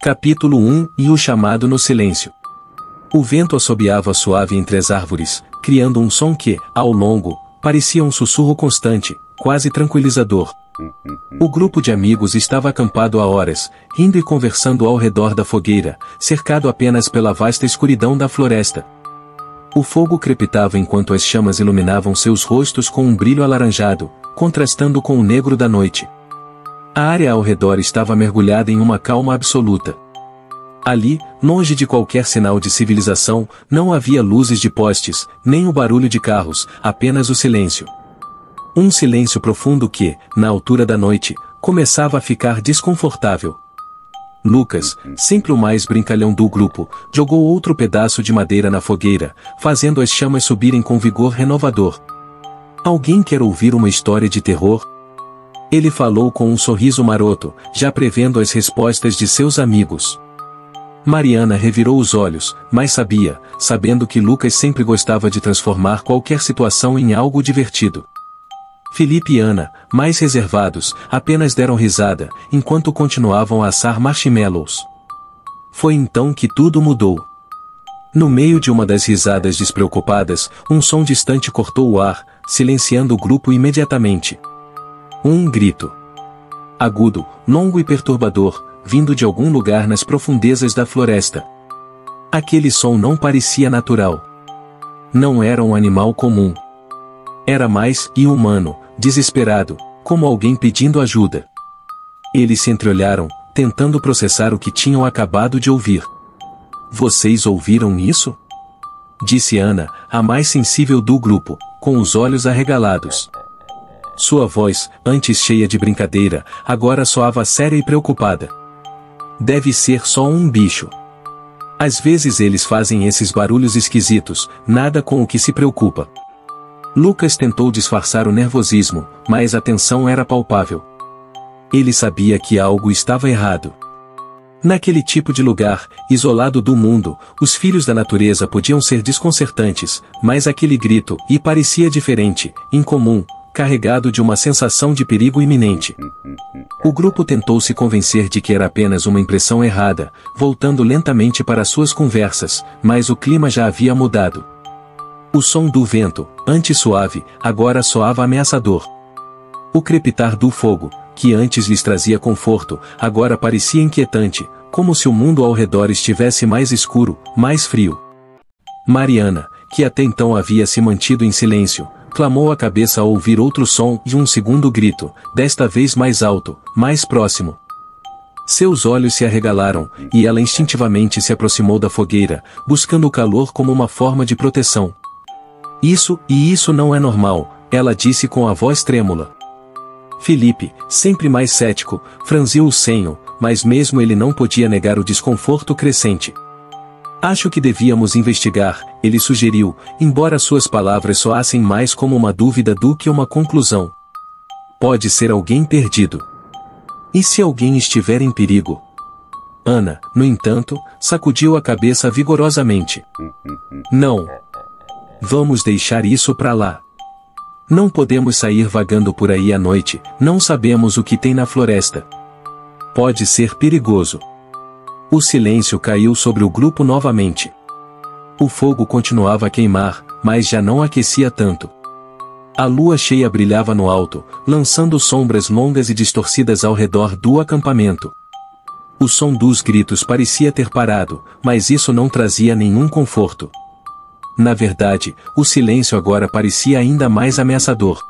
Capítulo 1 E o chamado no silêncio. O vento assobiava suave entre as árvores, criando um som que, ao longo, parecia um sussurro constante, quase tranquilizador. O grupo de amigos estava acampado há horas, rindo e conversando ao redor da fogueira, cercado apenas pela vasta escuridão da floresta. O fogo crepitava enquanto as chamas iluminavam seus rostos com um brilho alaranjado, contrastando com o negro da noite. A área ao redor estava mergulhada em uma calma absoluta. Ali, longe de qualquer sinal de civilização, não havia luzes de postes, nem o barulho de carros, apenas o silêncio. Um silêncio profundo que, na altura da noite, começava a ficar desconfortável. Lucas, sempre o mais brincalhão do grupo, jogou outro pedaço de madeira na fogueira, fazendo as chamas subirem com vigor renovador. Alguém quer ouvir uma história de terror? Ele falou com um sorriso maroto, já prevendo as respostas de seus amigos. Mariana revirou os olhos, mas sabendo que Lucas sempre gostava de transformar qualquer situação em algo divertido. Felipe e Ana, mais reservados, apenas deram risada, enquanto continuavam a assar marshmallows. Foi então que tudo mudou. No meio de uma das risadas despreocupadas, um som distante cortou o ar, silenciando o grupo imediatamente. Um grito. Agudo, longo e perturbador, vindo de algum lugar nas profundezas da floresta. Aquele som não parecia natural. Não era um animal comum. Era mais humano, desesperado, como alguém pedindo ajuda. Eles se entreolharam, tentando processar o que tinham acabado de ouvir. Vocês ouviram isso? Disse Ana, a mais sensível do grupo, com os olhos arregalados. Sua voz, antes cheia de brincadeira, agora soava séria e preocupada. Deve ser só um bicho. Às vezes eles fazem esses barulhos esquisitos, nada com o que se preocupa. Lucas tentou disfarçar o nervosismo, mas a tensão era palpável. Ele sabia que algo estava errado. Naquele tipo de lugar, isolado do mundo, os filhos da natureza podiam ser desconcertantes, mas aquele grito parecia diferente, incomum, carregado de uma sensação de perigo iminente. O grupo tentou se convencer de que era apenas uma impressão errada, voltando lentamente para suas conversas, mas o clima já havia mudado. O som do vento, antes suave, agora soava ameaçador. O crepitar do fogo, que antes lhes trazia conforto, agora parecia inquietante, como se o mundo ao redor estivesse mais escuro, mais frio. Mariana, que até então havia se mantido em silêncio, clamou a cabeça ao ouvir outro som e um segundo grito, desta vez mais alto, mais próximo. Seus olhos se arregalaram, e ela instintivamente se aproximou da fogueira, buscando o calor como uma forma de proteção. Isso não é normal, ela disse com a voz trêmula. Felipe, sempre mais cético, franziu o senho, mas mesmo ele não podia negar o desconforto crescente. Acho que devíamos investigar, ele sugeriu, embora suas palavras soassem mais como uma dúvida do que uma conclusão. Pode ser alguém perdido. E se alguém estiver em perigo? Ana, no entanto, sacudiu a cabeça vigorosamente. Não. Vamos deixar isso pra lá. Não podemos sair vagando por aí à noite, não sabemos o que tem na floresta. Pode ser perigoso. O silêncio caiu sobre o grupo novamente. O fogo continuava a queimar, mas já não aquecia tanto. A lua cheia brilhava no alto, lançando sombras longas e distorcidas ao redor do acampamento. O som dos gritos parecia ter parado, mas isso não trazia nenhum conforto. Na verdade, o silêncio agora parecia ainda mais ameaçador.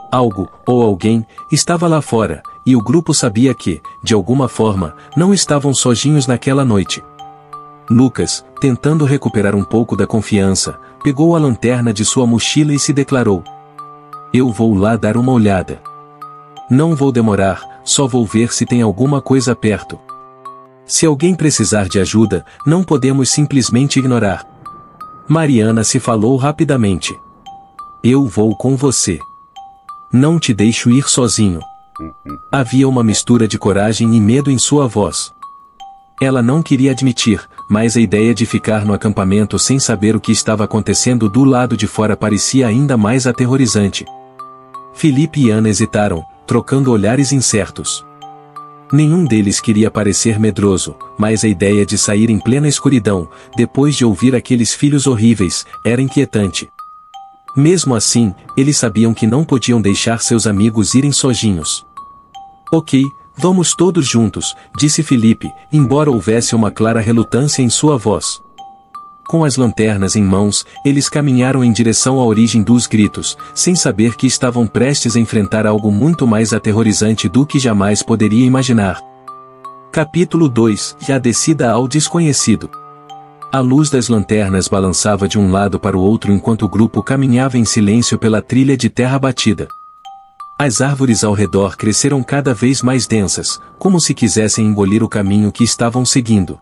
Algo, ou alguém, estava lá fora, e o grupo sabia que, de alguma forma, não estavam sozinhos naquela noite. Lucas, tentando recuperar um pouco da confiança, pegou a lanterna de sua mochila e se declarou. Eu vou lá dar uma olhada. Não vou demorar, só vou ver se tem alguma coisa perto. Se alguém precisar de ajuda, não podemos simplesmente ignorar. Mariana se falou rapidamente. Eu vou com você. Não te deixo ir sozinho. Havia uma mistura de coragem e medo em sua voz. Ela não queria admitir, mas a ideia de ficar no acampamento sem saber o que estava acontecendo do lado de fora parecia ainda mais aterrorizante. Felipe e Ana hesitaram, trocando olhares incertos. Nenhum deles queria parecer medroso, mas a ideia de sair em plena escuridão, depois de ouvir aqueles filhos horríveis, era inquietante. Mesmo assim, eles sabiam que não podiam deixar seus amigos irem sozinhos. Ok, vamos todos juntos, disse Felipe, embora houvesse uma clara relutância em sua voz. Com as lanternas em mãos, eles caminharam em direção à origem dos gritos, sem saber que estavam prestes a enfrentar algo muito mais aterrorizante do que jamais poderia imaginar. Capítulo 2 – A descida ao desconhecido. A luz das lanternas balançava de um lado para o outro enquanto o grupo caminhava em silêncio pela trilha de terra batida. As árvores ao redor cresceram cada vez mais densas, como se quisessem engolir o caminho que estavam seguindo.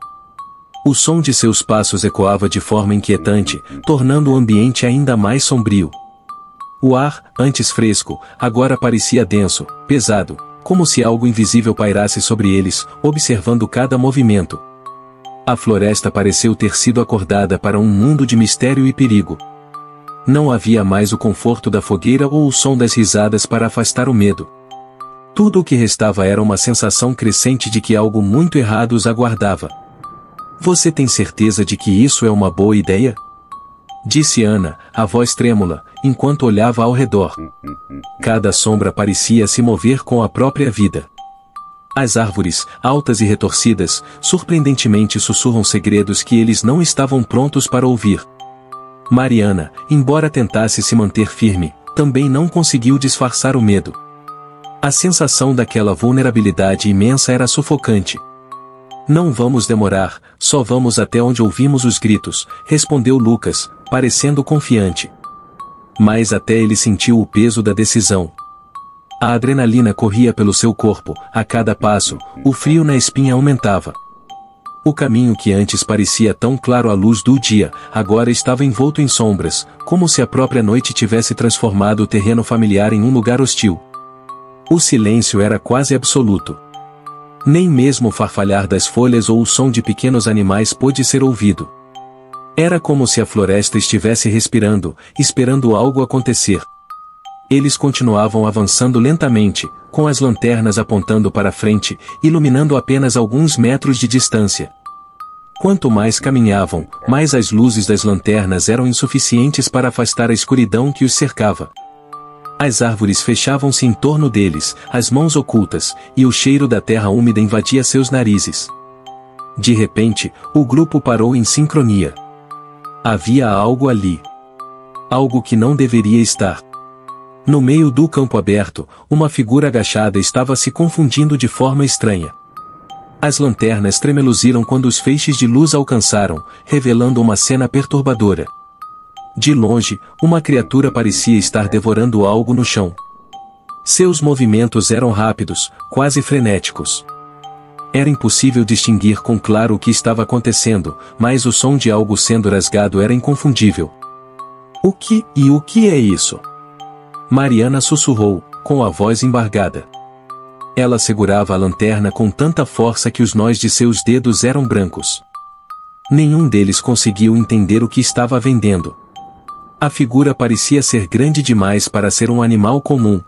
O som de seus passos ecoava de forma inquietante, tornando o ambiente ainda mais sombrio. O ar, antes fresco, agora parecia denso, pesado, como se algo invisível pairasse sobre eles, observando cada movimento. A floresta pareceu ter sido acordada para um mundo de mistério e perigo. Não havia mais o conforto da fogueira ou o som das risadas para afastar o medo. Tudo o que restava era uma sensação crescente de que algo muito errado os aguardava. Você tem certeza de que isso é uma boa ideia? Disse Ana, a voz trêmula, enquanto olhava ao redor. Cada sombra parecia se mover com a própria vida. As árvores, altas e retorcidas, surpreendentemente sussurram segredos que eles não estavam prontos para ouvir. Mariana, embora tentasse se manter firme, também não conseguiu disfarçar o medo. A sensação daquela vulnerabilidade imensa era sufocante. Não vamos demorar, só vamos até onde ouvimos os gritos, respondeu Lucas, parecendo confiante. Mas até ele sentiu o peso da decisão. A adrenalina corria pelo seu corpo, a cada passo, o frio na espinha aumentava. O caminho que antes parecia tão claro à luz do dia, agora estava envolto em sombras, como se a própria noite tivesse transformado o terreno familiar em um lugar hostil. O silêncio era quase absoluto. Nem mesmo o farfalhar das folhas ou o som de pequenos animais pôde ser ouvido. Era como se a floresta estivesse respirando, esperando algo acontecer. Eles continuavam avançando lentamente, com as lanternas apontando para frente, iluminando apenas alguns metros de distância. Quanto mais caminhavam, mais as luzes das lanternas eram insuficientes para afastar a escuridão que os cercava. As árvores fechavam-se em torno deles, as mãos ocultas, e o cheiro da terra úmida invadia seus narizes. De repente, o grupo parou em sincronia. Havia algo ali. Algo que não deveria estar. No meio do campo aberto, uma figura agachada estava se confundindo de forma estranha. As lanternas tremeluziram quando os feixes de luz alcançaram, revelando uma cena perturbadora. De longe, uma criatura parecia estar devorando algo no chão. Seus movimentos eram rápidos, quase frenéticos. Era impossível distinguir com claro o que estava acontecendo, mas o som de algo sendo rasgado era inconfundível. O que é isso? Mariana sussurrou, com a voz embargada. Ela segurava a lanterna com tanta força que os nós de seus dedos eram brancos. Nenhum deles conseguiu entender o que estava vendendo. A figura parecia ser grande demais para ser um animal comum.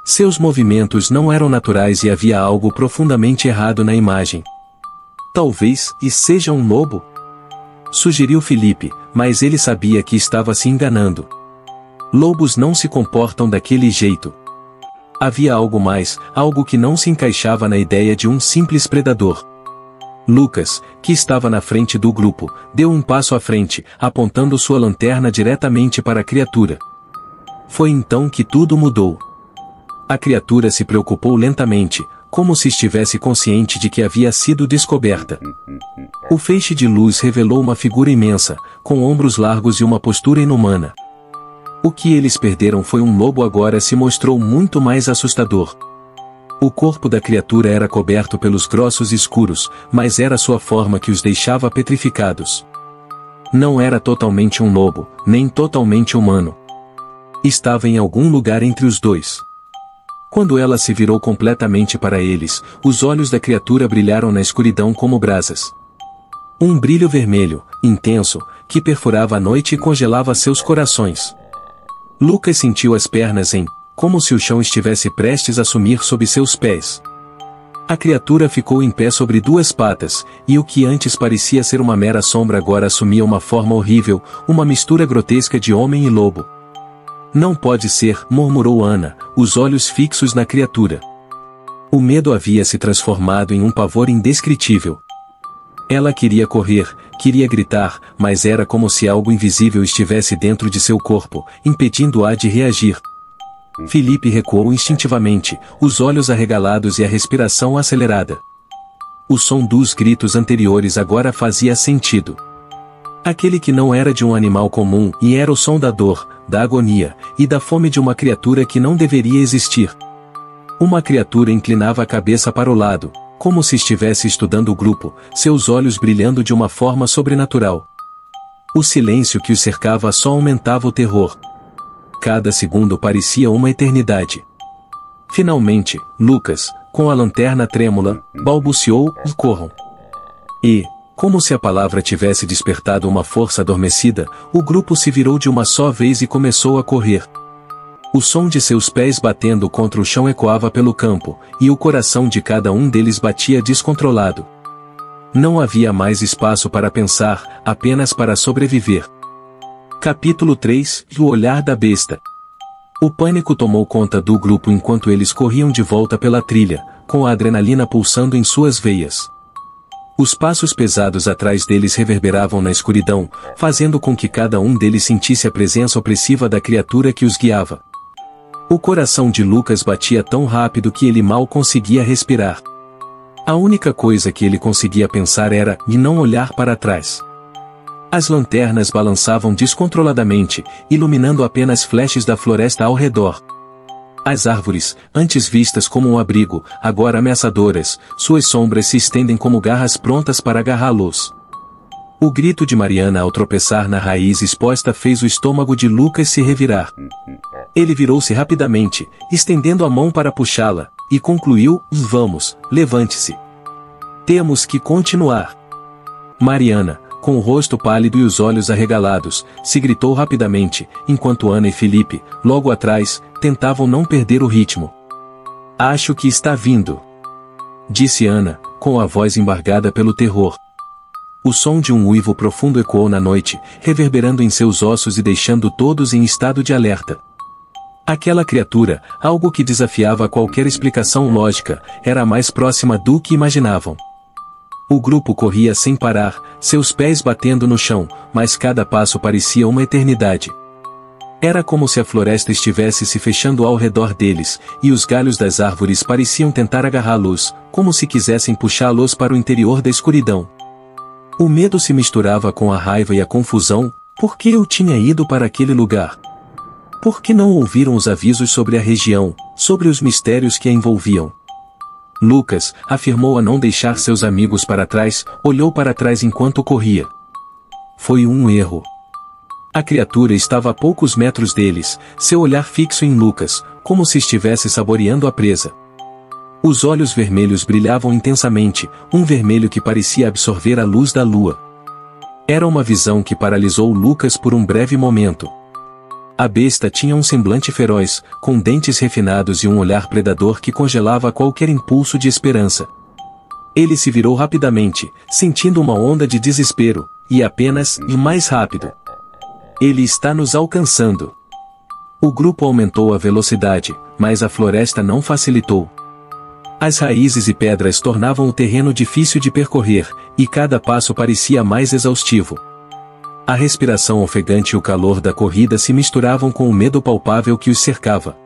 Seus movimentos não eram naturais e havia algo profundamente errado na imagem. Talvez seja um lobo? Sugeriu Felipe, mas ele sabia que estava se enganando. Lobos não se comportam daquele jeito. Havia algo mais, algo que não se encaixava na ideia de um simples predador. Lucas, que estava na frente do grupo, deu um passo à frente, apontando sua lanterna diretamente para a criatura. Foi então que tudo mudou. A criatura se preocupou lentamente, como se estivesse consciente de que havia sido descoberta. O feixe de luz revelou uma figura imensa, com ombros largos e uma postura inumana. O que eles perderam foi um lobo, agora se mostrou muito mais assustador. O corpo da criatura era coberto pelos grossos escuros, mas era sua forma que os deixava petrificados. Não era totalmente um lobo, nem totalmente humano. Estava em algum lugar entre os dois. Quando ela se virou completamente para eles, os olhos da criatura brilharam na escuridão como brasas. Um brilho vermelho, intenso, que perfurava a noite e congelava seus corações. Lucas sentiu as pernas como se o chão estivesse prestes a sumir sob seus pés. A criatura ficou em pé sobre duas patas, e o que antes parecia ser uma mera sombra agora assumia uma forma horrível, uma mistura grotesca de homem e lobo. Não pode ser, murmurou Ana, os olhos fixos na criatura. O medo havia se transformado em um pavor indescritível. Ela queria correr, queria gritar, mas era como se algo invisível estivesse dentro de seu corpo, impedindo-a de reagir. Felipe recuou instintivamente, os olhos arregalados e a respiração acelerada. O som dos gritos anteriores agora fazia sentido. Aquele que não era de um animal comum e era o som da dor, da agonia e da fome de uma criatura que não deveria existir. Uma criatura inclinava a cabeça para o lado, como se estivesse estudando o grupo, seus olhos brilhando de uma forma sobrenatural. O silêncio que os cercava só aumentava o terror. Cada segundo parecia uma eternidade. Finalmente, Lucas, com a lanterna trêmula, balbuciou, corram. E, como se a palavra tivesse despertado uma força adormecida, o grupo se virou de uma só vez e começou a correr. O som de seus pés batendo contra o chão ecoava pelo campo, e o coração de cada um deles batia descontrolado. Não havia mais espaço para pensar, apenas para sobreviver. Capítulo 3 – O olhar da besta. O pânico tomou conta do grupo enquanto eles corriam de volta pela trilha, com a adrenalina pulsando em suas veias. Os passos pesados atrás deles reverberavam na escuridão, fazendo com que cada um deles sentisse a presença opressiva da criatura que os guiava. O coração de Lucas batia tão rápido que ele mal conseguia respirar. A única coisa que ele conseguia pensar era de não olhar para trás. As lanternas balançavam descontroladamente, iluminando apenas flashes da floresta ao redor. As árvores, antes vistas como um abrigo, agora ameaçadoras, suas sombras se estendem como garras prontas para agarrá-los. O grito de Mariana ao tropeçar na raiz exposta fez o estômago de Lucas se revirar. Ele virou-se rapidamente, estendendo a mão para puxá-la, e concluiu, vamos, levante-se. Temos que continuar. Mariana, com o rosto pálido e os olhos arregalados, se gritou rapidamente, enquanto Ana e Felipe, logo atrás, tentavam não perder o ritmo. Acho que está vindo, disse Ana, com a voz embargada pelo terror. O som de um uivo profundo ecoou na noite, reverberando em seus ossos e deixando todos em estado de alerta. Aquela criatura, algo que desafiava qualquer explicação lógica, era mais próxima do que imaginavam. O grupo corria sem parar, seus pés batendo no chão, mas cada passo parecia uma eternidade. Era como se a floresta estivesse se fechando ao redor deles, e os galhos das árvores pareciam tentar agarrá-los, como se quisessem puxá-los para o interior da escuridão. O medo se misturava com a raiva e a confusão. Por que eu tinha ido para aquele lugar? Por que não ouviram os avisos sobre a região, sobre os mistérios que a envolviam? Lucas, afirmou a não deixar seus amigos para trás, olhou para trás enquanto corria. Foi um erro. A criatura estava a poucos metros deles, seu olhar fixo em Lucas, como se estivesse saboreando a presa. Os olhos vermelhos brilhavam intensamente, um vermelho que parecia absorver a luz da lua. Era uma visão que paralisou Lucas por um breve momento. A besta tinha um semblante feroz, com dentes refinados e um olhar predador que congelava qualquer impulso de esperança. Ele se virou rapidamente, sentindo uma onda de desespero, e apenas, e mais rápido. Ele está nos alcançando. O grupo aumentou a velocidade, mas a floresta não facilitou. As raízes e pedras tornavam o terreno difícil de percorrer, e cada passo parecia mais exaustivo. A respiração ofegante e o calor da corrida se misturavam com o medo palpável que os cercava.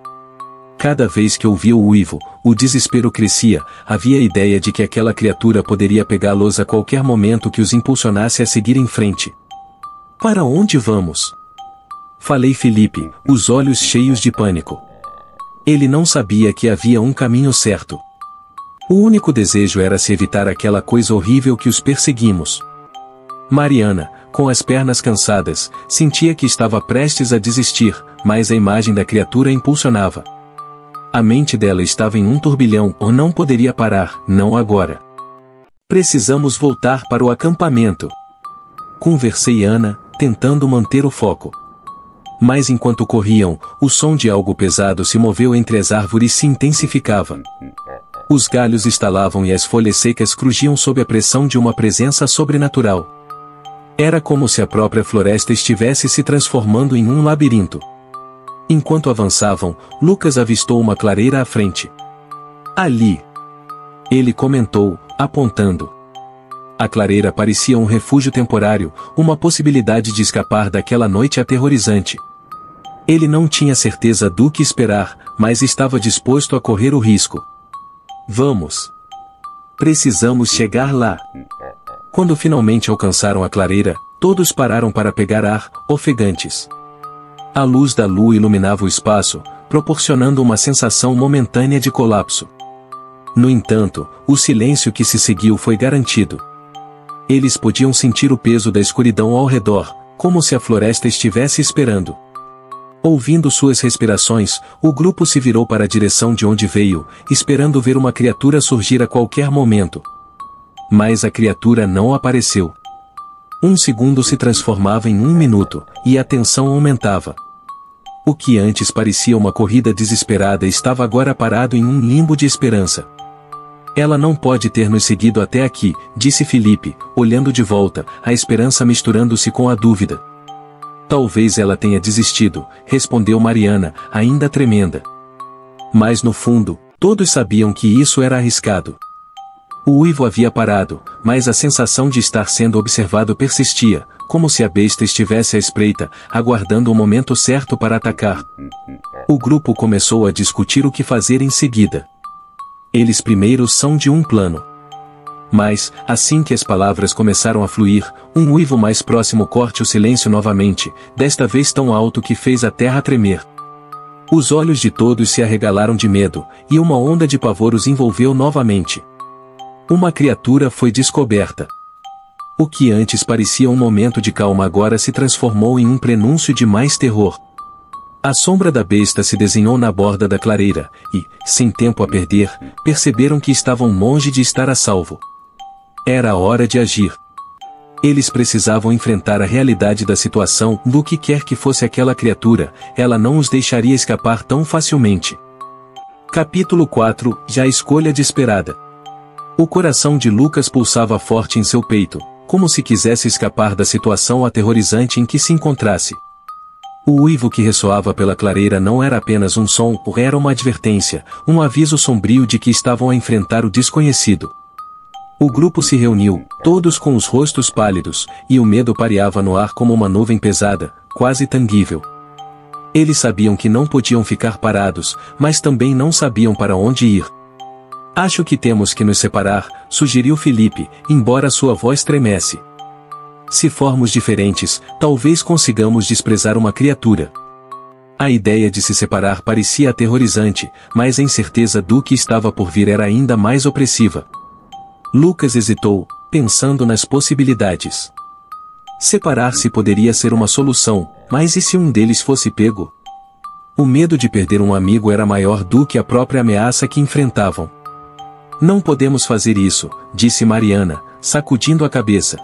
Cada vez que ouvia o uivo, o desespero crescia, havia a ideia de que aquela criatura poderia pegá-los a qualquer momento que os impulsionasse a seguir em frente. Para onde vamos? Falei Felipe, os olhos cheios de pânico. Ele não sabia que havia um caminho certo. O único desejo era se evitar aquela coisa horrível que os perseguimos. Mariana, com as pernas cansadas, sentia que estava prestes a desistir, mas a imagem da criatura impulsionava. A mente dela estava em um turbilhão ou não poderia parar, não agora. Precisamos voltar para o acampamento. Conversei Ana, tentando manter o foco. Mas enquanto corriam, o som de algo pesado se moveu entre as árvores e se intensificava. Os galhos estalavam e as folhas secas crujiam sob a pressão de uma presença sobrenatural. Era como se a própria floresta estivesse se transformando em um labirinto. Enquanto avançavam, Lucas avistou uma clareira à frente. Ali! Ele comentou, apontando. A clareira parecia um refúgio temporário, uma possibilidade de escapar daquela noite aterrorizante. Ele não tinha certeza do que esperar, mas estava disposto a correr o risco. Vamos! Precisamos chegar lá! Quando finalmente alcançaram a clareira, todos pararam para pegar ar, ofegantes. A luz da lua iluminava o espaço, proporcionando uma sensação momentânea de colapso. No entanto, o silêncio que se seguiu foi garantido. Eles podiam sentir o peso da escuridão ao redor, como se a floresta estivesse esperando. Ouvindo suas respirações, o grupo se virou para a direção de onde veio, esperando ver uma criatura surgir a qualquer momento. Mas a criatura não apareceu. Um segundo se transformava em 1 minuto, e a tensão aumentava. O que antes parecia uma corrida desesperada estava agora parado em um limbo de esperança. Ela não pode ter nos seguido até aqui, disse Felipe, olhando de volta, a esperança misturando-se com a dúvida. Talvez ela tenha desistido, respondeu Mariana, ainda tremenda. Mas no fundo, todos sabiam que isso era arriscado. O uivo havia parado, mas a sensação de estar sendo observado persistia, como se a besta estivesse à espreita, aguardando o momento certo para atacar. O grupo começou a discutir o que fazer em seguida. Eles primeiro são de um plano. Mas, assim que as palavras começaram a fluir, um uivo mais próximo corte o silêncio novamente, desta vez tão alto que fez a terra tremer. Os olhos de todos se arregalaram de medo, e uma onda de pavor os envolveu novamente. Uma criatura foi descoberta. O que antes parecia um momento de calma agora se transformou em um prenúncio de mais terror. A sombra da besta se desenhou na borda da clareira, e, sem tempo a perder, perceberam que estavam longe de estar a salvo. Era a hora de agir. Eles precisavam enfrentar a realidade da situação, do que quer que fosse aquela criatura, ela não os deixaria escapar tão facilmente. Capítulo 4 – Já a escolha desesperada. O coração de Lucas pulsava forte em seu peito, como se quisesse escapar da situação aterrorizante em que se encontrasse. O uivo que ressoava pela clareira não era apenas um som, era uma advertência, um aviso sombrio de que estavam a enfrentar o desconhecido. O grupo se reuniu, todos com os rostos pálidos, e o medo pareava no ar como uma nuvem pesada, quase tangível. Eles sabiam que não podiam ficar parados, mas também não sabiam para onde ir. Acho que temos que nos separar, sugeriu Felipe, embora sua voz tremesse. Se formos diferentes, talvez consigamos desprezar uma criatura. A ideia de se separar parecia aterrorizante, mas a incerteza do que estava por vir era ainda mais opressiva. Lucas hesitou, pensando nas possibilidades. Separar-se poderia ser uma solução, mas e se um deles fosse pego? O medo de perder um amigo era maior do que a própria ameaça que enfrentavam. Não podemos fazer isso, disse Mariana, sacudindo a cabeça.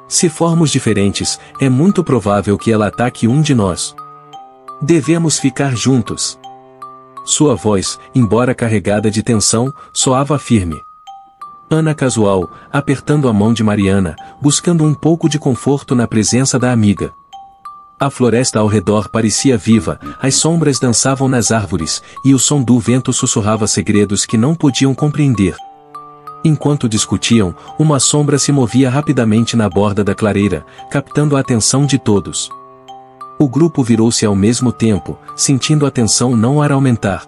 Se formos diferentes, é muito provável que ela ataque um de nós. Devemos ficar juntos. Sua voz, embora carregada de tensão, soava firme. Ana casual, apertando a mão de Mariana, buscando um pouco de conforto na presença da amiga. A floresta ao redor parecia viva, as sombras dançavam nas árvores, e o som do vento sussurrava segredos que não podiam compreender. Enquanto discutiam, uma sombra se movia rapidamente na borda da clareira, captando a atenção de todos. O grupo virou-se ao mesmo tempo, sentindo a tensão não aumentar.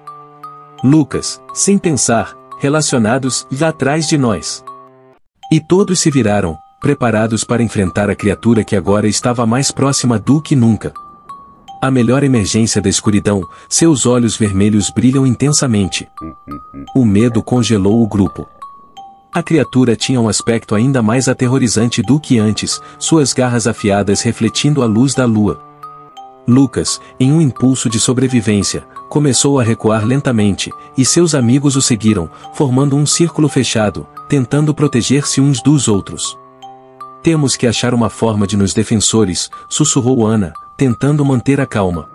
Lucas, sem pensar, relacionados, já atrás de nós. E todos se viraram, preparados para enfrentar a criatura que agora estava mais próxima do que nunca. A melhor emergência da escuridão, seus olhos vermelhos brilham intensamente. O medo congelou o grupo. A criatura tinha um aspecto ainda mais aterrorizante do que antes, suas garras afiadas refletindo a luz da lua. Lucas, em um impulso de sobrevivência, começou a recuar lentamente, e seus amigos o seguiram, formando um círculo fechado, tentando proteger-se uns dos outros. Temos que achar uma forma de nos defensores, sussurrou Ana, tentando manter a calma.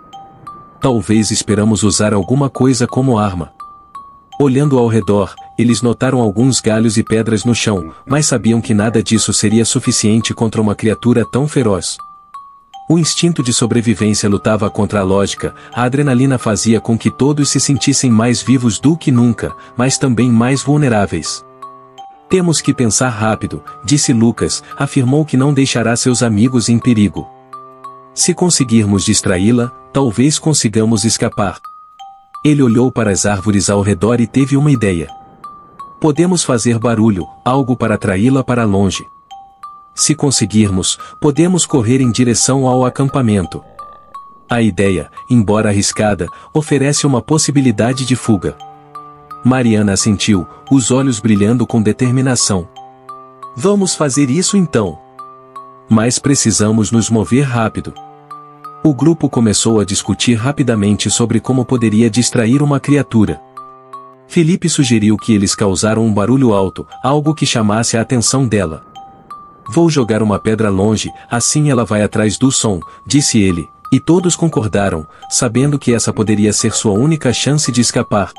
Talvez esperamos usar alguma coisa como arma. Olhando ao redor, eles notaram alguns galhos e pedras no chão, mas sabiam que nada disso seria suficiente contra uma criatura tão feroz. O instinto de sobrevivência lutava contra a lógica, a adrenalina fazia com que todos se sentissem mais vivos do que nunca, mas também mais vulneráveis. Temos que pensar rápido, disse Lucas, afirmou que não deixará seus amigos em perigo. Se conseguirmos distraí-la, talvez consigamos escapar. Ele olhou para as árvores ao redor e teve uma ideia. Podemos fazer barulho, algo para atraí-la para longe. Se conseguirmos, podemos correr em direção ao acampamento. A ideia, embora arriscada, oferece uma possibilidade de fuga. Mariana assentiu, os olhos brilhando com determinação. Vamos fazer isso então. Mas precisamos nos mover rápido. O grupo começou a discutir rapidamente sobre como poderia distrair uma criatura. Felipe sugeriu que eles causaram um barulho alto, algo que chamasse a atenção dela. Vou jogar uma pedra longe, assim ela vai atrás do som, disse ele, e todos concordaram, sabendo que essa poderia ser sua única chance de escapar.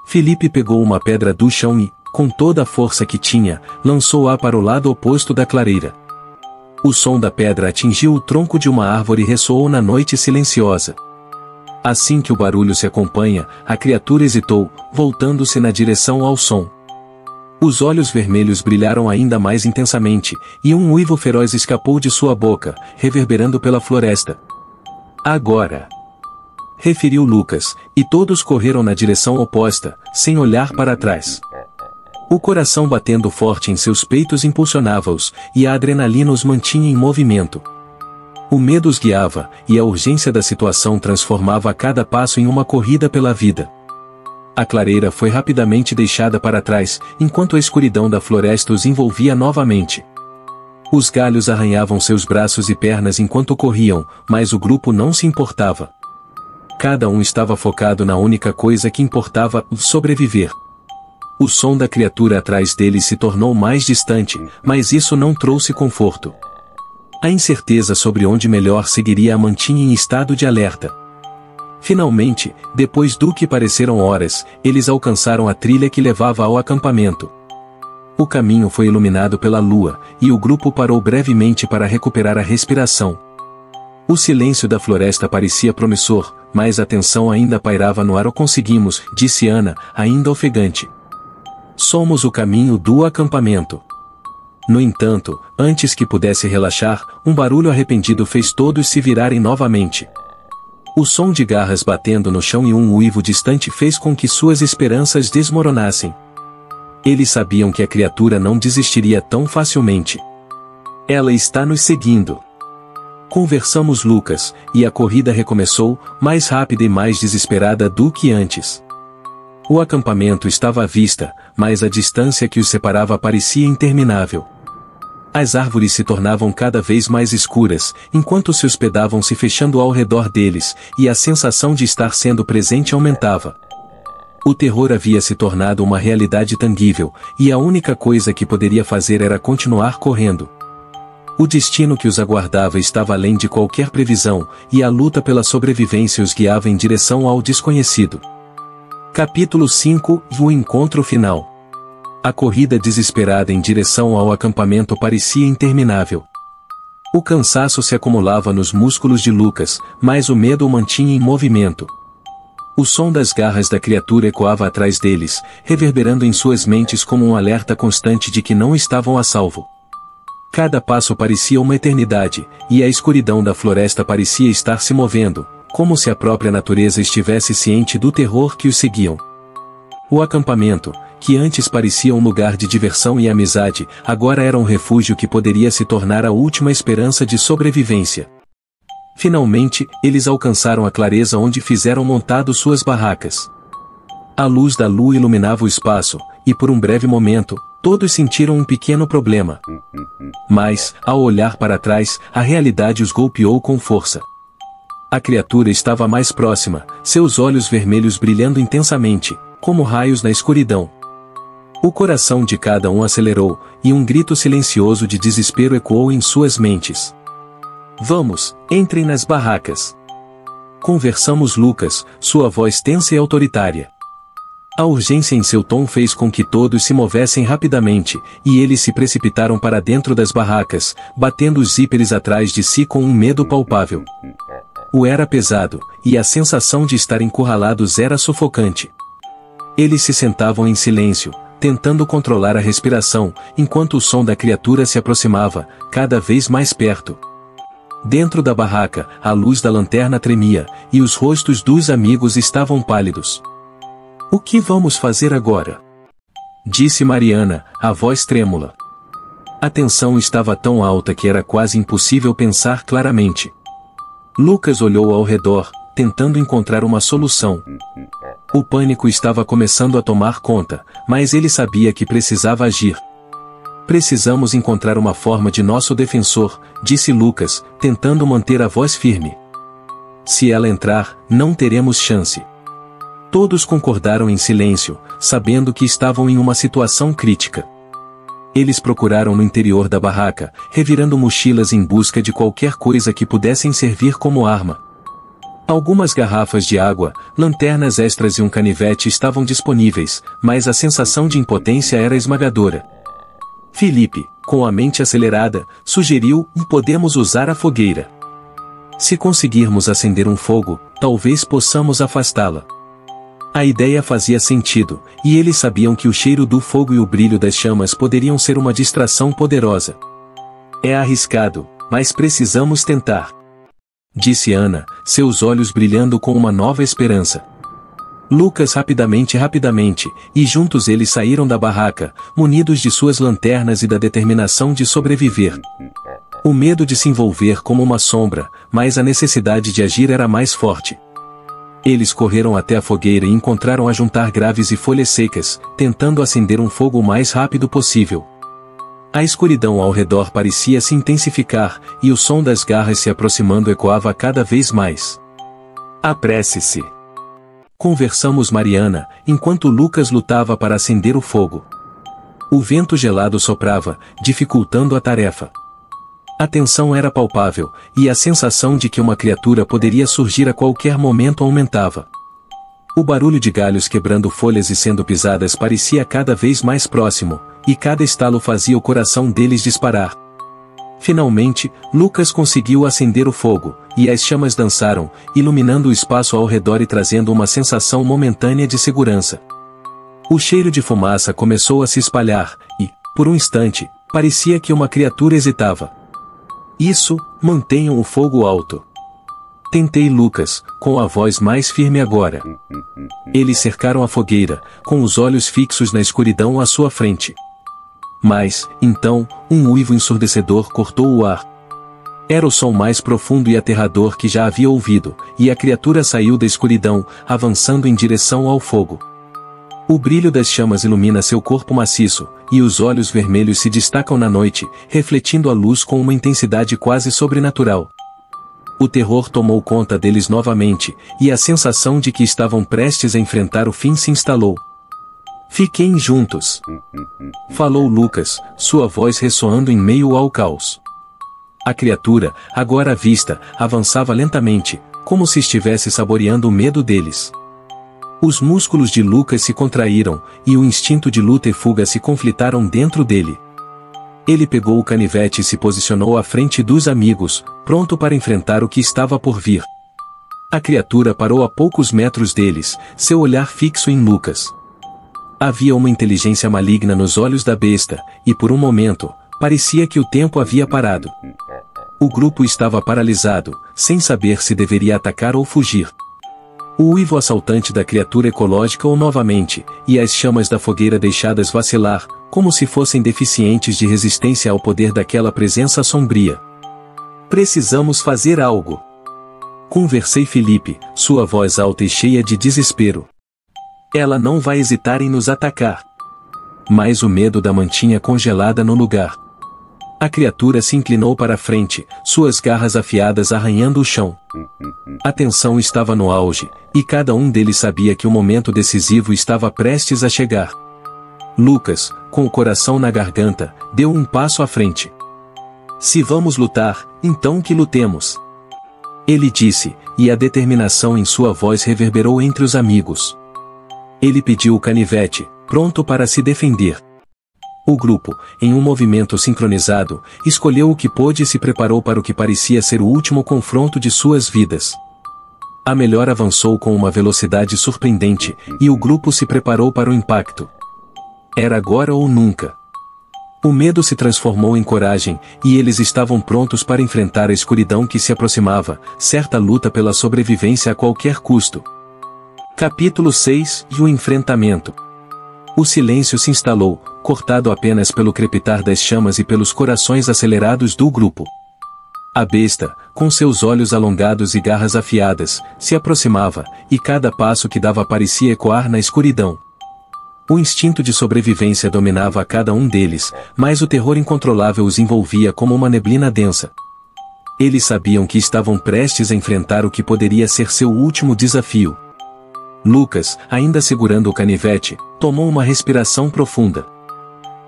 Felipe pegou uma pedra do chão e, com toda a força que tinha, lançou-a para o lado oposto da clareira. O som da pedra atingiu o tronco de uma árvore e ressoou na noite silenciosa. Assim que o barulho se acompanha, a criatura hesitou, voltando-se na direção ao som. Os olhos vermelhos brilharam ainda mais intensamente, e um uivo feroz escapou de sua boca, reverberando pela floresta. Agora! Referiu Lucas, e todos correram na direção oposta, sem olhar para trás. O coração batendo forte em seus peitos impulsionava-os, e a adrenalina os mantinha em movimento. O medo os guiava, e a urgência da situação transformava a cada passo em uma corrida pela vida. A clareira foi rapidamente deixada para trás, enquanto a escuridão da floresta os envolvia novamente. Os galhos arranhavam seus braços e pernas enquanto corriam, mas o grupo não se importava. Cada um estava focado na única coisa que importava, sobreviver. O som da criatura atrás deles se tornou mais distante, mas isso não trouxe conforto. A incerteza sobre onde melhor seguiria a mantinha em estado de alerta. Finalmente, depois do que pareceram horas, eles alcançaram a trilha que levava ao acampamento. O caminho foi iluminado pela lua, e o grupo parou brevemente para recuperar a respiração. O silêncio da floresta parecia promissor, mas a tensão ainda pairava no ar. Conseguimos, disse Ana, ainda ofegante. Somos o caminho do acampamento. No entanto, antes que pudesse relaxar, um barulho arrependido fez todos se virarem novamente. O som de garras batendo no chão e um uivo distante fez com que suas esperanças desmoronassem. Eles sabiam que a criatura não desistiria tão facilmente. Ela está nos seguindo. Conversamos Lucas, e a corrida recomeçou, mais rápida e mais desesperada do que antes. O acampamento estava à vista, mas a distância que os separava parecia interminável. As árvores se tornavam cada vez mais escuras, enquanto se hospedavam se fechando ao redor deles, e a sensação de estar sendo presente aumentava. O terror havia se tornado uma realidade tangível, e a única coisa que poderia fazer era continuar correndo. O destino que os aguardava estava além de qualquer previsão, e a luta pela sobrevivência os guiava em direção ao desconhecido. Capítulo 5 – O encontro final. A corrida desesperada em direção ao acampamento parecia interminável. O cansaço se acumulava nos músculos de Lucas, mas o medo o mantinha em movimento. O som das garras da criatura ecoava atrás deles, reverberando em suas mentes como um alerta constante de que não estavam a salvo. Cada passo parecia uma eternidade, e a escuridão da floresta parecia estar se movendo, como se a própria natureza estivesse ciente do terror que os seguiam. O acampamento, que antes parecia um lugar de diversão e amizade, agora era um refúgio que poderia se tornar a última esperança de sobrevivência. Finalmente, eles alcançaram a clareza onde fizeram montado suas barracas. A luz da lua iluminava o espaço, e por um breve momento, todos sentiram um pequeno problema. Mas, ao olhar para trás, a realidade os golpeou com força. A criatura estava mais próxima, seus olhos vermelhos brilhando intensamente, como raios na escuridão. O coração de cada um acelerou, e um grito silencioso de desespero ecoou em suas mentes. Vamos, entrem nas barracas. Conversamos Lucas, sua voz tensa e autoritária. A urgência em seu tom fez com que todos se movessem rapidamente, e eles se precipitaram para dentro das barracas, batendo os zíperes atrás de si com um medo palpável. O ar era pesado, e a sensação de estar encurralados era sufocante. Eles se sentavam em silêncio, tentando controlar a respiração, enquanto o som da criatura se aproximava, cada vez mais perto. Dentro da barraca, a luz da lanterna tremia, e os rostos dos amigos estavam pálidos. "O que vamos fazer agora?" disse Mariana, a voz trêmula. A tensão estava tão alta que era quase impossível pensar claramente. Lucas olhou ao redor, tentando encontrar uma solução. O pânico estava começando a tomar conta, mas ele sabia que precisava agir. "Precisamos encontrar uma forma de nosso defensor", disse Lucas, tentando manter a voz firme. "Se ela entrar, não teremos chance." Todos concordaram em silêncio, sabendo que estavam em uma situação crítica. Eles procuraram no interior da barraca, revirando mochilas em busca de qualquer coisa que pudessem servir como arma. Algumas garrafas de água, lanternas extras e um canivete estavam disponíveis, mas a sensação de impotência era esmagadora. Felipe, com a mente acelerada, sugeriu: "Podemos usar a fogueira. Se conseguirmos acender um fogo, talvez possamos afastá-la." A ideia fazia sentido, e eles sabiam que o cheiro do fogo e o brilho das chamas poderiam ser uma distração poderosa. "É arriscado, mas precisamos tentar", disse Ana, seus olhos brilhando com uma nova esperança. Lucas rapidamente, e juntos eles saíram da barraca, munidos de suas lanternas e da determinação de sobreviver. O medo de se envolver como uma sombra, mas a necessidade de agir era mais forte. Eles correram até a fogueira e encontraram a juntar graves e folhas secas, tentando acender um fogo o mais rápido possível. A escuridão ao redor parecia se intensificar, e o som das garras se aproximando ecoava cada vez mais. "Apresse-se", conversamos Mariana, enquanto Lucas lutava para acender o fogo. O vento gelado soprava, dificultando a tarefa. A tensão era palpável, e a sensação de que uma criatura poderia surgir a qualquer momento aumentava. O barulho de galhos quebrando folhas e sendo pisadas parecia cada vez mais próximo, e cada estalo fazia o coração deles disparar. Finalmente, Lucas conseguiu acender o fogo, e as chamas dançaram, iluminando o espaço ao redor e trazendo uma sensação momentânea de segurança. O cheiro de fumaça começou a se espalhar, e, por um instante, parecia que uma criatura hesitava. "Isso, mantenham o fogo alto", tentei Lucas, com a voz mais firme agora. Eles cercaram a fogueira, com os olhos fixos na escuridão à sua frente. Mas, então, um uivo ensurdecedor cortou o ar. Era o som mais profundo e aterrador que já havia ouvido, e a criatura saiu da escuridão, avançando em direção ao fogo. O brilho das chamas ilumina seu corpo maciço, e os olhos vermelhos se destacam na noite, refletindo a luz com uma intensidade quase sobrenatural. O terror tomou conta deles novamente, e a sensação de que estavam prestes a enfrentar o fim se instalou. "Fiquem juntos", falou Lucas, sua voz ressoando em meio ao caos. A criatura, agora à vista, avançava lentamente, como se estivesse saboreando o medo deles. Os músculos de Lucas se contraíram, e o instinto de luta e fuga se conflitaram dentro dele. Ele pegou o canivete e se posicionou à frente dos amigos, pronto para enfrentar o que estava por vir. A criatura parou a poucos metros deles, seu olhar fixo em Lucas. Havia uma inteligência maligna nos olhos da besta, e por um momento, parecia que o tempo havia parado. O grupo estava paralisado, sem saber se deveria atacar ou fugir. O uivo assaltante da criatura ecológica ou novamente, e as chamas da fogueira deixadas vacilar, como se fossem deficientes de resistência ao poder daquela presença sombria. "Precisamos fazer algo", conversei Felipe, sua voz alta e cheia de desespero. "Ela não vai hesitar em nos atacar." Mas o medo da mantinha congelada no lugar. A criatura se inclinou para a frente, suas garras afiadas arranhando o chão. A tensão estava no auge, e cada um deles sabia que o momento decisivo estava prestes a chegar. Lucas, com o coração na garganta, deu um passo à frente. "Se vamos lutar, então que lutemos", ele disse, e a determinação em sua voz reverberou entre os amigos. ele pediu o canivete, pronto para se defender. O grupo, em um movimento sincronizado, escolheu o que pôde e se preparou para o que parecia ser o último confronto de suas vidas. A melhor avançou com uma velocidade surpreendente, e o grupo se preparou para o impacto. Era agora ou nunca. O medo se transformou em coragem, e eles estavam prontos para enfrentar a escuridão que se aproximava, certa luta pela sobrevivência a qualquer custo. Capítulo 6 E o enfrentamento. O silêncio se instalou, cortado apenas pelo crepitar das chamas e pelos corações acelerados do grupo. A besta, com seus olhos alongados e garras afiadas, se aproximava, e cada passo que dava parecia ecoar na escuridão. O instinto de sobrevivência dominava a cada um deles, mas o terror incontrolável os envolvia como uma neblina densa. Eles sabiam que estavam prestes a enfrentar o que poderia ser seu último desafio. Lucas, ainda segurando o canivete, tomou uma respiração profunda.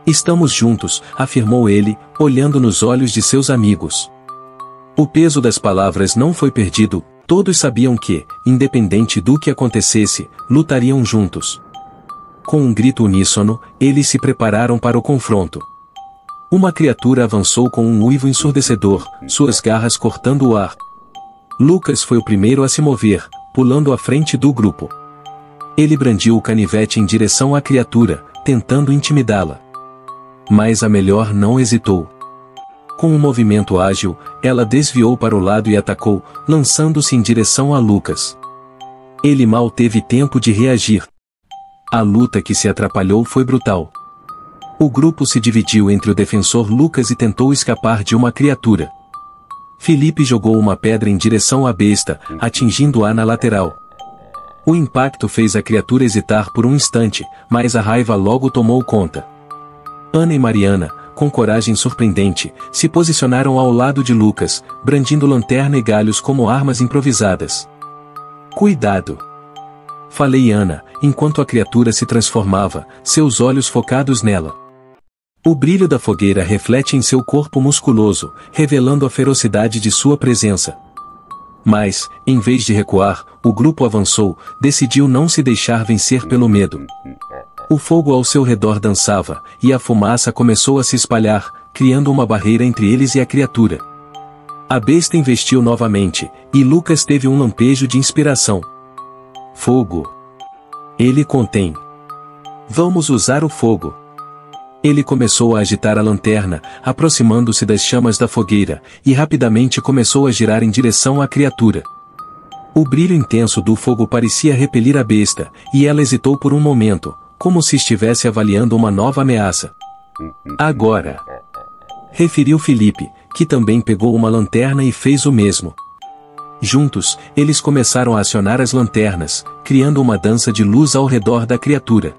"Estamos juntos", afirmou ele, olhando nos olhos de seus amigos. O peso das palavras não foi perdido, todos sabiam que, independente do que acontecesse, lutariam juntos. Com um grito uníssono, eles se prepararam para o confronto. Uma criatura avançou com um uivo ensurdecedor, suas garras cortando o ar. Lucas foi o primeiro a se mover, pulando à frente do grupo. Ele brandiu o canivete em direção à criatura, tentando intimidá-la. Mas a melhor não hesitou. Com um movimento ágil, ela desviou para o lado e atacou, lançando-se em direção a Lucas. Ele mal teve tempo de reagir. A luta que se atrapalhou foi brutal. O grupo se dividiu entre o defensor Lucas e tentou escapar de uma criatura. Felipe jogou uma pedra em direção à besta, atingindo-a na lateral. O impacto fez a criatura hesitar por um instante, mas a raiva logo tomou conta. Ana e Mariana, com coragem surpreendente, se posicionaram ao lado de Lucas, brandindo lanterna e galhos como armas improvisadas. "Cuidado!" falei Ana, enquanto a criatura se transformava, seus olhos focados nela. O brilho da fogueira reflete em seu corpo musculoso, revelando a ferocidade de sua presença. Mas, em vez de recuar, o grupo avançou, decidiu não se deixar vencer pelo medo. O fogo ao seu redor dançava, e a fumaça começou a se espalhar, criando uma barreira entre eles e a criatura. A besta investiu novamente, e Lucas teve um lampejo de inspiração. "Fogo. Ele contém. Vamos usar o fogo." Ele começou a agitar a lanterna, aproximando-se das chamas da fogueira, e rapidamente começou a girar em direção à criatura. O brilho intenso do fogo parecia repelir a besta, e ela hesitou por um momento, como se estivesse avaliando uma nova ameaça. "Agora!" referiu Felipe, que também pegou uma lanterna e fez o mesmo. Juntos, eles começaram a acionar as lanternas, criando uma dança de luz ao redor da criatura.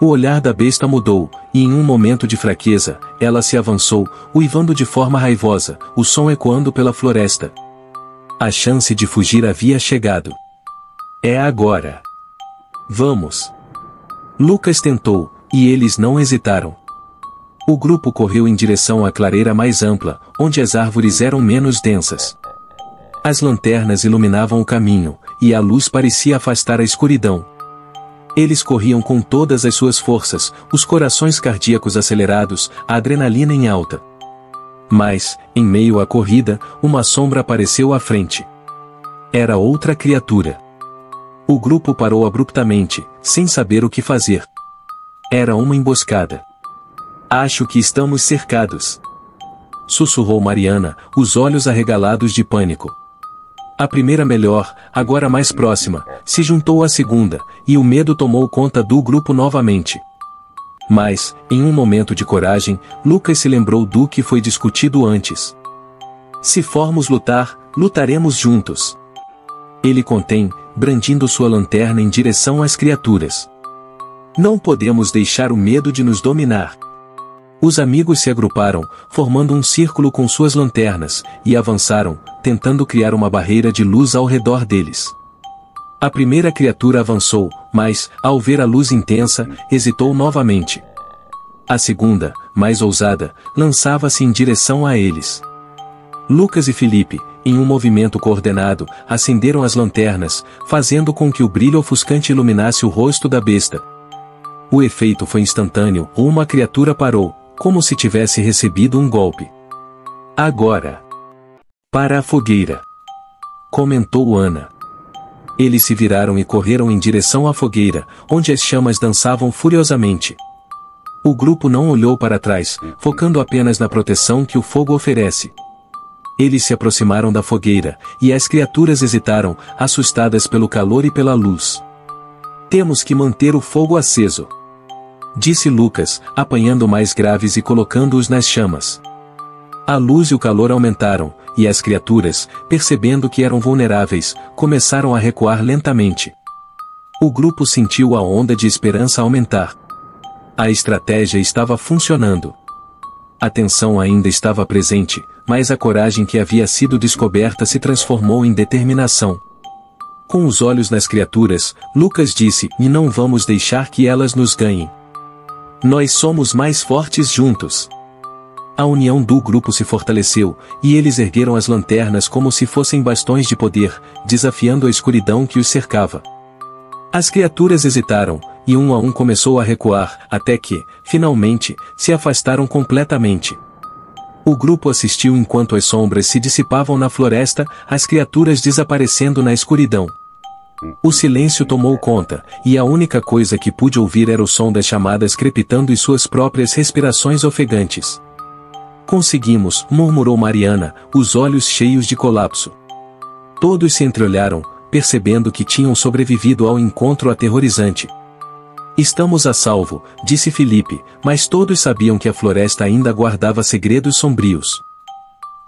O olhar da besta mudou, e em um momento de fraqueza, ela se avançou, uivando de forma raivosa, o som ecoando pela floresta. A chance de fugir havia chegado. "É agora! Vamos!" Lucas tentou, e eles não hesitaram. O grupo correu em direção à clareira mais ampla, onde as árvores eram menos densas. As lanternas iluminavam o caminho, e a luz parecia afastar a escuridão. Eles corriam com todas as suas forças, os corações cardíacos acelerados, a adrenalina em alta. Mas, em meio à corrida, uma sombra apareceu à frente. Era outra criatura. O grupo parou abruptamente, sem saber o que fazer. Era uma emboscada. "Acho que estamos cercados", sussurrou Mariana, os olhos arregalados de pânico. A primeira melhor, agora mais próxima, se juntou à segunda, e o medo tomou conta do grupo novamente. Mas, em um momento de coragem, Lucas se lembrou do que foi discutido antes. "Se formos lutar, lutaremos juntos." Ele contém, brandindo sua lanterna em direção às criaturas. "Não podemos deixar o medo de nos dominar." Os amigos se agruparam, formando um círculo com suas lanternas, e avançaram, tentando criar uma barreira de luz ao redor deles. A primeira criatura avançou, mas, ao ver a luz intensa, hesitou novamente. A segunda, mais ousada, lançava-se em direção a eles. Lucas e Felipe, em um movimento coordenado, acenderam as lanternas, fazendo com que o brilho ofuscante iluminasse o rosto da besta. O efeito foi instantâneo, uma criatura parou, como se tivesse recebido um golpe. Agora. Para a fogueira. Comentou Ana. Eles se viraram e correram em direção à fogueira, onde as chamas dançavam furiosamente. O grupo não olhou para trás, focando apenas na proteção que o fogo oferece. Eles se aproximaram da fogueira, e as criaturas hesitaram, assustadas pelo calor e pela luz. Temos que manter o fogo aceso, disse Lucas, apanhando mais graves e colocando-os nas chamas. A luz e o calor aumentaram, e as criaturas, percebendo que eram vulneráveis, começaram a recuar lentamente. O grupo sentiu a onda de esperança aumentar. A estratégia estava funcionando. A tensão ainda estava presente, mas a coragem que havia sido descoberta se transformou em determinação. Com os olhos nas criaturas, Lucas disse: "E não vamos deixar que elas nos ganhem. Nós somos mais fortes juntos." A união do grupo se fortaleceu, e eles ergueram as lanternas como se fossem bastões de poder, desafiando a escuridão que os cercava. As criaturas hesitaram, e um a um começou a recuar, até que, finalmente, se afastaram completamente. O grupo assistiu enquanto as sombras se dissipavam na floresta, as criaturas desaparecendo na escuridão. O silêncio tomou conta, e a única coisa que pude ouvir era o som das chamadas crepitando e suas próprias respirações ofegantes. "Conseguimos", murmurou Mariana, os olhos cheios de colapso. Todos se entreolharam, percebendo que tinham sobrevivido ao encontro aterrorizante. "Estamos a salvo", disse Felipe, mas todos sabiam que a floresta ainda guardava segredos sombrios.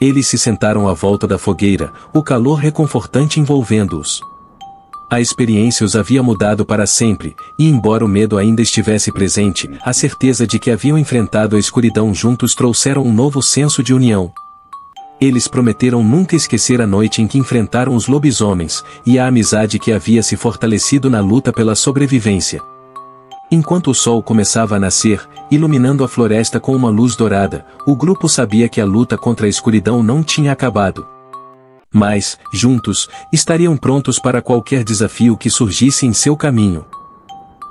Eles se sentaram à volta da fogueira, o calor reconfortante envolvendo-os. A experiência os havia mudado para sempre, e embora o medo ainda estivesse presente, a certeza de que haviam enfrentado a escuridão juntos trouxeram um novo senso de união. Eles prometeram nunca esquecer a noite em que enfrentaram os lobisomens, e a amizade que havia se fortalecido na luta pela sobrevivência. Enquanto o sol começava a nascer, iluminando a floresta com uma luz dourada, o grupo sabia que a luta contra a escuridão não tinha acabado. Mas, juntos, estariam prontos para qualquer desafio que surgisse em seu caminho.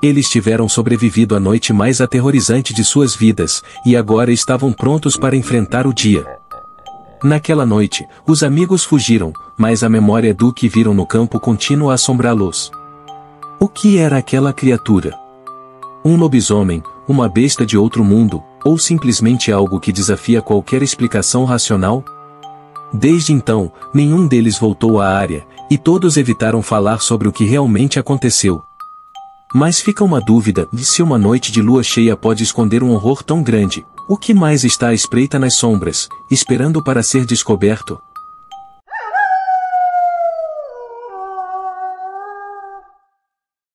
Eles tiveram sobrevivido à noite mais aterrorizante de suas vidas, e agora estavam prontos para enfrentar o dia. Naquela noite, os amigos fugiram, mas a memória do que viram no campo continua a assombrá-los. O que era aquela criatura? Um lobisomem, uma besta de outro mundo, ou simplesmente algo que desafia qualquer explicação racional? Desde então, nenhum deles voltou à área, e todos evitaram falar sobre o que realmente aconteceu. Mas fica uma dúvida: e se uma noite de lua cheia pode esconder um horror tão grande, o que mais está à espreita nas sombras, esperando para ser descoberto?